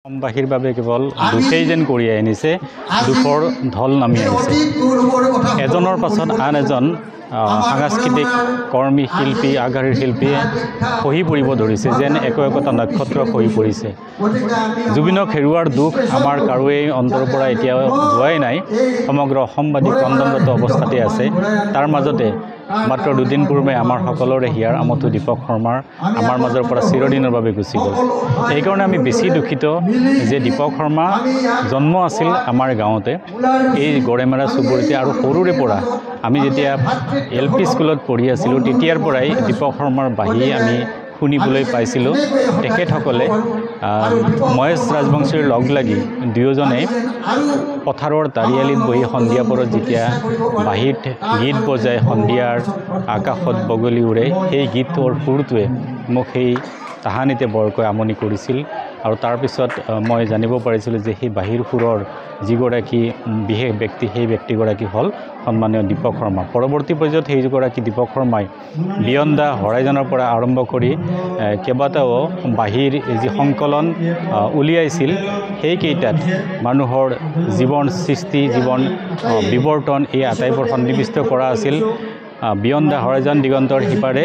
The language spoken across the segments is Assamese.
অসমবাসীৰ বাবে কেৱল দুখেই যেন কঢ়িয়াই আনিছে, দুখৰ ঢল নামি আহিছে। এজনৰ পাছত আন এজন সাংস্কৃতিক কৰ্মী শিল্পী, আগশাৰীৰ শিল্পীয়ে খহি পৰিব ধৰিছে, যেন একো-একোটা নক্ষত্ৰ খহি পৰিছে। জুবিনক হেৰুৱাৰ দুখ আমাৰ কাৰোৱেই অন্তৰৰ পৰা এতিয়াও যোৱাই নাই। সমগ্ৰ অসমবাদী ক্ৰন্দনৰত অৱস্থাতে আছে। তাৰ মাজতে মাত্ৰ দুদিন পূৰ্বে আমাৰ সকলোৰে হিয়াৰ আমঠু দীপক শৰ্মাৰ আমাৰ মাজৰ পৰা চিৰদিনৰ বাবে গুচি গ'ল। সেইকাৰণে আমি বেছি দুখিত যে দীপক শৰ্মা জন্ম আছিল আমাৰ গাঁৱতে, এই গড়েমাৰা চুবুৰীতে, আৰু সৰুৰে পৰা আমি যেতিয়া LP স্কুলত পঢ়ি আছিলোঁ তেতিয়াৰ পৰাই দীপক শৰ্মাৰ বাঁহী আমি শুনিবলৈ পাইছিলোঁ। তেখেতসকলে মহেশ ৰাজবংশীৰ লগ লাগি দুয়োজনে পথাৰৰ তাৰিয়ালিত বহি সন্ধিয়া পৰত যেতিয়া বাঁহীত গীত বজাই সন্ধিয়াৰ আকাশত বগলী উৰে, সেই গীতৰ সুৰটোৱে মোক সেই তাহানিতে বৰকৈ আমনি কৰিছিল। আৰু তাৰপিছত মই জানিব পাৰিছিলোঁ যে সেই বাঁহীৰ সুৰৰ যিগৰাকী বিশেষ ব্যক্তি, সেই ব্যক্তিগৰাকী হ'ল সন্মানীয় দীপক শৰ্মা। পৰৱৰ্তী পৰ্যায়ত সেইগৰাকী দীপক শৰ্মাই বিয়ণ্ড দ্য হৰাইজনৰ পৰা আৰম্ভ কৰি কেইবাটাও বাঁহীৰ যি সংকলন উলিয়াইছিল, সেইকেইটাত মানুহৰ জীৱন সৃষ্টি, জীৱন বিৱৰ্তন, এই আটাইবোৰ সন্নিৱিষ্ট কৰা আছিল। বিয়ণ্ড দ্য হৰাইজন, দিগন্তৰ সিপাৰে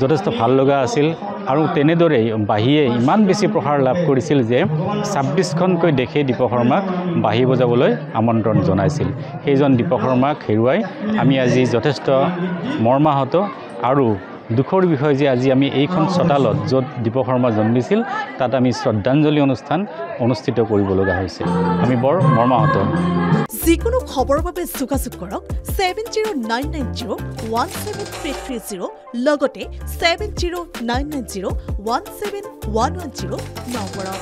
যথেষ্ট ভাল লগা আছিল। আৰু তেনেদৰেই বাঁহীয়ে ইমান বেছি প্ৰসাৰ লাভ কৰিছিল যে 26খনকৈ দেশে দীপক শৰ্মাক বাঁহী বজাবলৈ আমন্ত্ৰণ জনাইছিল। সেইজন দীপক শৰ্মাক হেৰুৱাই আমি আজি যথেষ্ট মৰ্মাহত, আৰু দুখৰ বিষয় যে আজি আমি এইখন চোতালত য'ত দীপক শৰ্মা জন্মিছিল তাত আমি শ্ৰদ্ধাঞ্জলি অনুষ্ঠান অনুষ্ঠিত কৰিব লগা হৈছিল। আমি বৰ মৰ্মাহত। যিকোনো খবৰৰ বাবে যোগাযোগ কৰক 7099017330 লগতে 7099017110 নম্বৰত।